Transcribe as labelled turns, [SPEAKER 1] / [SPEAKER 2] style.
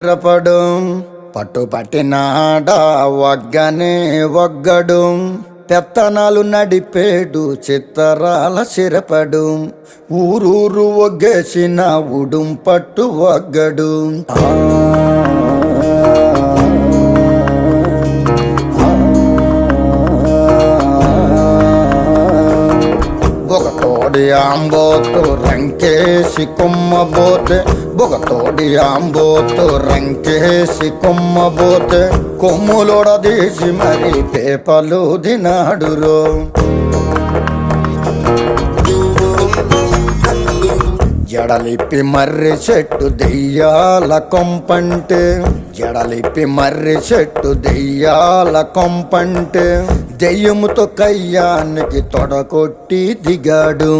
[SPEAKER 1] రపడు పట్టుపట్టినాడా వగ్గనే వగ్గడు పెత్తనాలు నడిపేడు చిత్తరాల సిరపడు ఊరూరు ఒగ్గేసిన ఉడుం పట్టు వగ్గడు బొగతోడి ఆంబోతు రంకేసి కొమ్మబోతే బొగతోడి ఆంబోతు రంకేసి కొమ్మబోతే కొమ్ములొడదీసి మరి పేపలు దినాడురో జడలిప్పి మర్రి చెట్టు దెయ్యాల కొంపంటే జడలిప్పి మర్రి చెట్టు దెయ్యాల కొంపంటే దెయ్యముతో కయ్యానికి తొడకొట్టి దిగాడు